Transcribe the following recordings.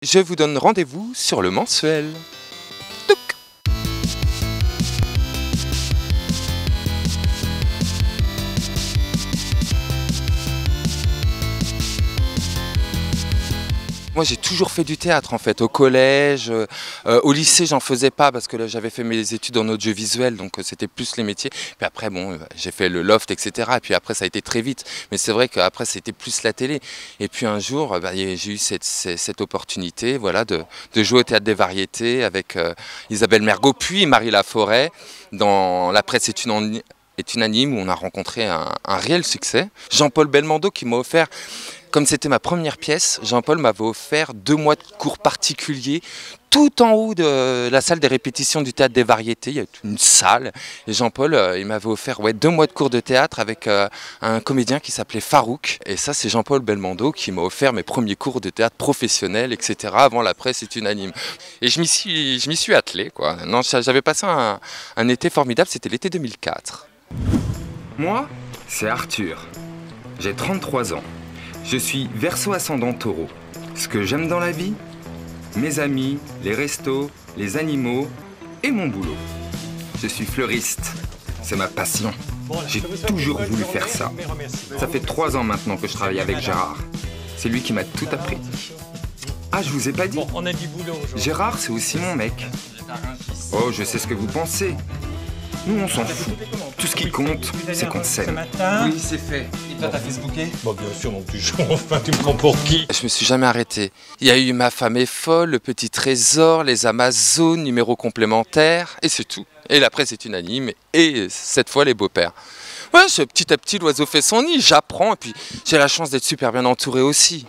je vous donne rendez-vous sur le mensuel. Touc. Moi j'ai toujours fait du théâtre en fait, au collège, au lycée j'en faisais pas parce que là j'avais fait mes études en audiovisuel donc c'était plus les métiers. Puis après bon j'ai fait le loft etc. Et puis après ça a été très vite. Mais c'est vrai qu'après c'était plus la télé. Et puis un jour j'ai eu cette opportunité voilà, de jouer au Théâtre des Variétés avec Isabelle Mergo puis Marie Laforêt dans La presse est unanime où on a rencontré un réel succès. Jean-Paul Belmondo qui m'a offert, comme c'était ma première pièce, Jean-Paul m'avait offert 2 mois de cours particuliers tout en haut de la salle des répétitions du Théâtre des Variétés. Il y a une salle et Jean-Paul il m'avait offert 2 mois de cours de théâtre avec un comédien qui s'appelait Farouk. Et ça c'est Jean-Paul Belmondo qui m'a offert mes premiers cours de théâtre professionnel etc. avant La presse est unanime. Et je m'y suis attelé quoi. Non, j'avais passé un été formidable, c'était l'été 2004. Moi, c'est Arthur. J'ai 33 ans. Je suis Verseau ascendant Taureau. Ce que j'aime dans la vie, mes amis, les restos, les animaux et mon boulot. Je suis fleuriste. C'est ma passion. J'ai toujours voulu faire ça. Ça fait 3 ans maintenant que je travaille avec Gérard. C'est lui qui m'a tout appris. Ah, je vous ai pas dit. Gérard, c'est aussi mon mec. Oh, je sais ce que vous pensez. Nous, on s'en fout. Tout ce qui compte, c'est qu'on s'aime. Oui, c'est fait. Et toi, t'as Facebooké ? Bon, bien sûr, non plus. Enfin, tu me prends pour qui ? Je me suis jamais arrêté. Il y a eu Ma femme est folle, Le petit trésor, Les Amazones, numéro complémentaire, et c'est tout. Et La presse est unanime, et cette fois, Les beaux-pères. Ouais, petit à petit, l'oiseau fait son nid, j'apprends, et puis j'ai la chance d'être super bien entouré aussi.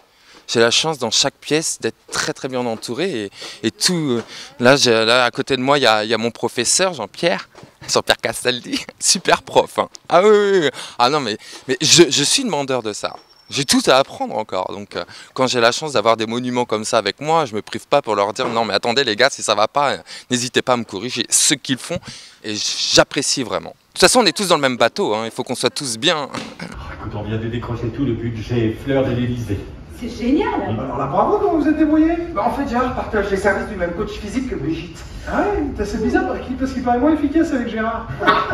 J'ai la chance dans chaque pièce d'être très très bien entouré et tout. Là, à côté de moi, il y a mon professeur Jean-Pierre Castaldi, super prof. Hein. Ah oui. Ah non, mais je suis demandeur de ça. J'ai tout à apprendre encore. Donc, quand j'ai la chance d'avoir des monuments comme ça avec moi, je me prive pas pour leur dire non, mais attendez les gars, si ça va pas, n'hésitez pas à me corriger. Ce qu'ils font, et j'apprécie vraiment. De toute façon, on est tous dans le même bateau. Hein. Il faut qu'on soit tous bien. Écoute, on vient de décrocher tout le budget fleurs de l'Élysée. C'est génial. Alors là, bravo, comment vous êtes débrouillé. En fait, Gérard partage les services du même coach physique que Brigitte. Ah ouais, c'est bizarre parce qu'il paraît moins efficace avec Gérard.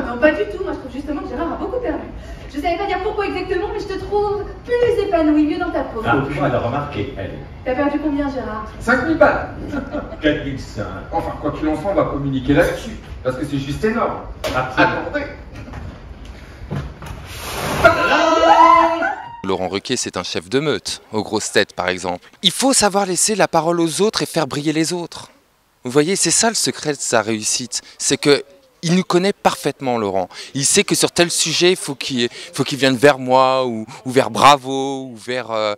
Non, pas du tout. Moi, je trouve justement que Gérard a beaucoup perdu. Je savais pas dire pourquoi exactement, mais je te trouve plus épanoui, mieux dans ta peau. Ah, tu vois, elle a remarqué, elle. T'as perdu combien, Gérard ? 5000 balles. 4005. Enfin, quoi qu'il en soit, on va communiquer là-dessus. Parce que c'est juste énorme. Attendez. Laurent Ruquier, c'est un chef de meute, aux grosses têtes par exemple. Il faut savoir laisser la parole aux autres et faire briller les autres. Vous voyez, c'est ça le secret de sa réussite. C'est que il nous connaît parfaitement, Laurent. Il sait que sur tel sujet, il faut qu'il vienne vers moi, ou vers Bravo, ou vers...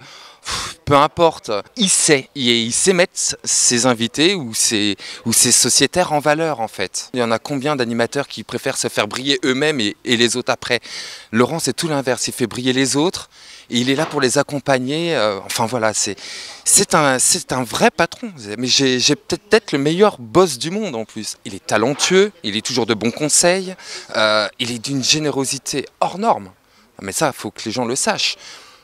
peu importe. Il sait mettre ses invités ou ses sociétaires en valeur, en fait. Il y en a combien d'animateurs qui préfèrent se faire briller eux-mêmes et les autres après. Laurent, c'est tout l'inverse. Il fait briller les autres et il est là pour les accompagner. Enfin voilà, c'est un vrai patron. Mais j'ai peut-être le meilleur boss du monde en plus. Il est talentueux, il est toujours de bons conseils, il est d'une générosité hors norme. Mais ça, il faut que les gens le sachent.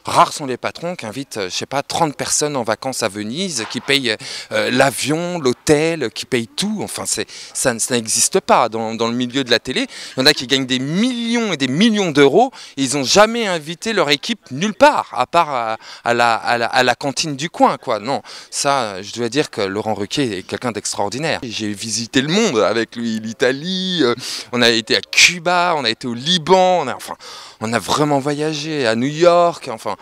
Rares sont les patrons qui invitent, je sais pas, 30 personnes en vacances à Venise, qui payent l'avion, l'hôtel, qui payent tout. Enfin, ça n'existe pas dans le milieu de la télé. Il y en a qui gagnent des millions et des millions d'euros et ils n'ont jamais invité leur équipe nulle part, à part à la cantine du coin, quoi. Non, ça, je dois dire que Laurent Ruquier est quelqu'un d'extraordinaire. J'ai visité le monde avec lui, l'Italie, on a été à Cuba, on a été au Liban, on a vraiment voyagé à New York, enfin,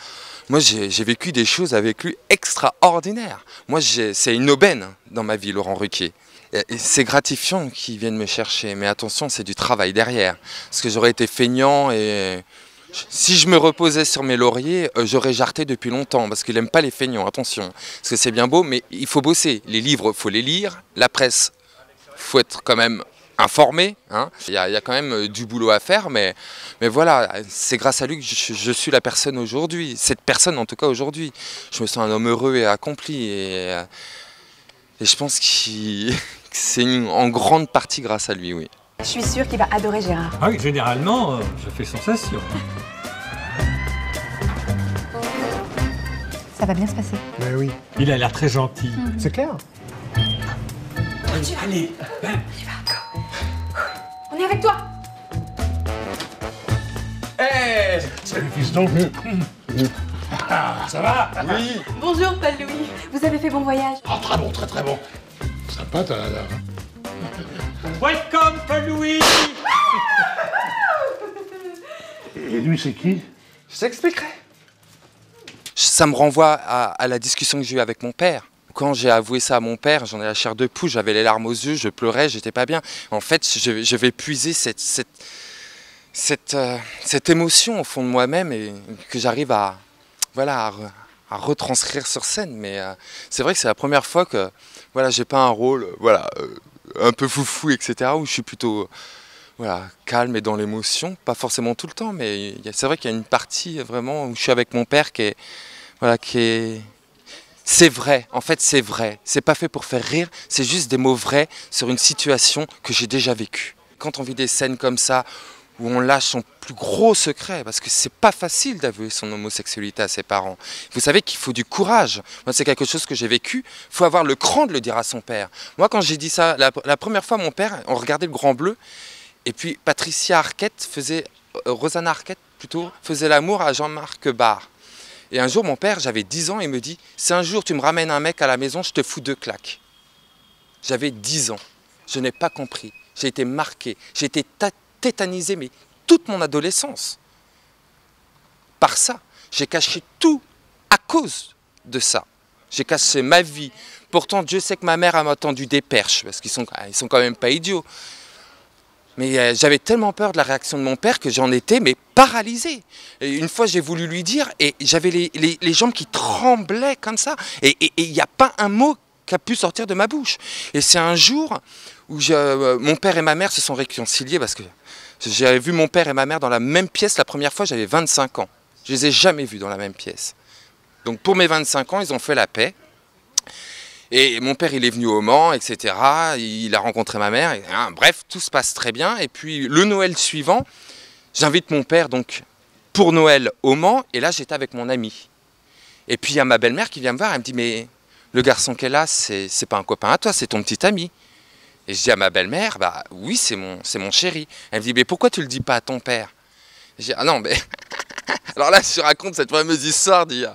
moi j'ai vécu des choses avec lui extraordinaires. Moi c'est une aubaine dans ma vie, Laurent Ruquier. Et c'est gratifiant qu'ils viennent me chercher, mais attention, c'est du travail derrière. Parce que j'aurais été feignant et si je me reposais sur mes lauriers, j'aurais jarté depuis longtemps, parce qu'il n'aime pas les feignants, attention. Parce que c'est bien beau, mais il faut bosser. Les livres, il faut les lire, la presse, il faut être quand même informé, hein. Il y a quand même du boulot à faire, mais voilà, c'est grâce à lui que je suis la personne aujourd'hui, cette personne en tout cas aujourd'hui. Je me sens un homme heureux et accompli, et je pense que c'est en grande partie grâce à lui, oui. Je suis sûre qu'il va adorer Gérard. Ah oui, généralement, je fais sensation. Ça va bien se passer. Mais oui, Il a l'air très gentil. c'est clair. Allez, On est avec toi. Salut fiston. Ça va? Oui. Bonjour, Paul Louis. Vous avez fait bon voyage? Ah, très bon, très bon. Sympa, ta... welcome Paul Louis. Et lui, c'est qui? Je t'expliquerai. Ça me renvoie à la discussion que j'ai eue avec mon père. Quand j'ai avoué ça à mon père, j'en ai la chair de poule, j'avais les larmes aux yeux, je pleurais, j'étais pas bien. En fait, je vais puiser cette émotion au fond de moi-même et que j'arrive à retranscrire sur scène. Mais c'est vrai que c'est la première fois que j'ai pas un rôle un peu foufou, etc., où je suis plutôt calme et dans l'émotion, pas forcément tout le temps, mais c'est vrai qu'il y a une partie vraiment où je suis avec mon père qui est... C'est vrai, en fait c'est vrai, c'est pas fait pour faire rire, c'est juste des mots vrais sur une situation que j'ai déjà vécue. Quand on vit des scènes comme ça, où on lâche son plus gros secret, parce que c'est pas facile d'avouer son homosexualité à ses parents. Vous savez qu'il faut du courage. Moi, c'est quelque chose que j'ai vécu. Il faut avoir le cran de le dire à son père. Moi, quand j'ai dit ça, la première fois, mon père, on regardait le Grand Bleu, et puis Rosanna Arquette plutôt, faisait l'amour à Jean-Marc Barr. Et un jour, mon père, j'avais 10 ans, il me dit « Si un jour tu me ramènes un mec à la maison, je te fous 2 claques. » J'avais 10 ans. Je n'ai pas compris. J'ai été marqué. J'ai été tétanisé, mais toute mon adolescence. Par ça. J'ai caché tout à cause de ça. J'ai caché ma vie. Pourtant, Dieu sait que ma mère m'a tendu des perches, parce qu'ils sont quand même pas idiots. Mais j'avais tellement peur de la réaction de mon père que j'en étais paralysé. Et une fois, j'ai voulu lui dire, et j'avais les jambes qui tremblaient comme ça. Et il n'y a pas un mot qui a pu sortir de ma bouche. Et c'est un jour où mon père et ma mère se sont réconciliés, parce que j'avais vu mon père et ma mère dans la même pièce la première fois, j'avais 25 ans. Je les ai jamais vus dans la même pièce. Donc pour mes 25 ans, ils ont fait la paix. Et mon père, il est venu au Mans, etc. Il a rencontré ma mère. Bref, tout se passe très bien. Et puis, le Noël suivant, j'invite mon père donc pour Noël au Mans. Et là, j'étais avec mon ami. Et puis, il y a ma belle-mère qui vient me voir. Elle me dit, mais le garçon qu'elle a, c'est pas un copain à toi, c'est ton petit ami. Et je dis à ma belle-mère, bah oui, c'est mon chéri. Elle me dit, mais pourquoi tu le dis pas à ton père? Je dis, ah non, mais... Alors là, je raconte cette fameuse histoire de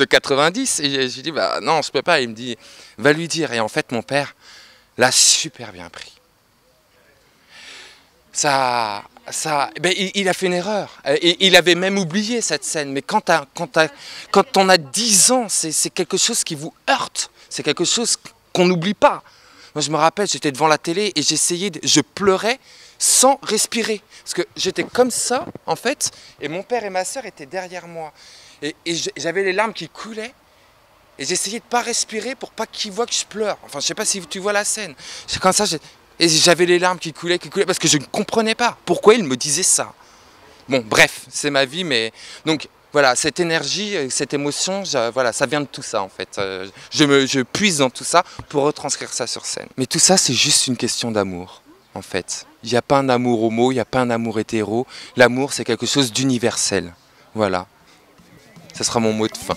90, et j'ai dit, bah non, je peux pas. Il me dit, va lui dire. Et en fait, mon père l'a super bien pris. Il a fait une erreur. Il avait même oublié cette scène. Mais quand on a 10 ans, c'est quelque chose qui vous heurte. C'est quelque chose qu'on n'oublie pas. Moi, je me rappelle, j'étais devant la télé et je pleurais sans respirer. Parce que j'étais comme ça, en fait, et mon père et ma sœur étaient derrière moi. Et j'avais les larmes qui coulaient, et j'essayais de ne pas respirer pour pas qu'ils voient que je pleure. Enfin, je sais pas si tu vois la scène. C'est comme ça, et j'avais les larmes qui coulaient, parce que je ne comprenais pas pourquoi il me disait ça. Bon, bref, c'est ma vie, mais... Donc, voilà, cette énergie, cette émotion, ça vient de tout ça, en fait. Je puise dans tout ça pour retranscrire ça sur scène. Mais tout ça, c'est juste une question d'amour, en fait. Il n'y a pas un amour homo, il n'y a pas un amour hétéro. L'amour, c'est quelque chose d'universel. Voilà. Ce sera mon mot de fin.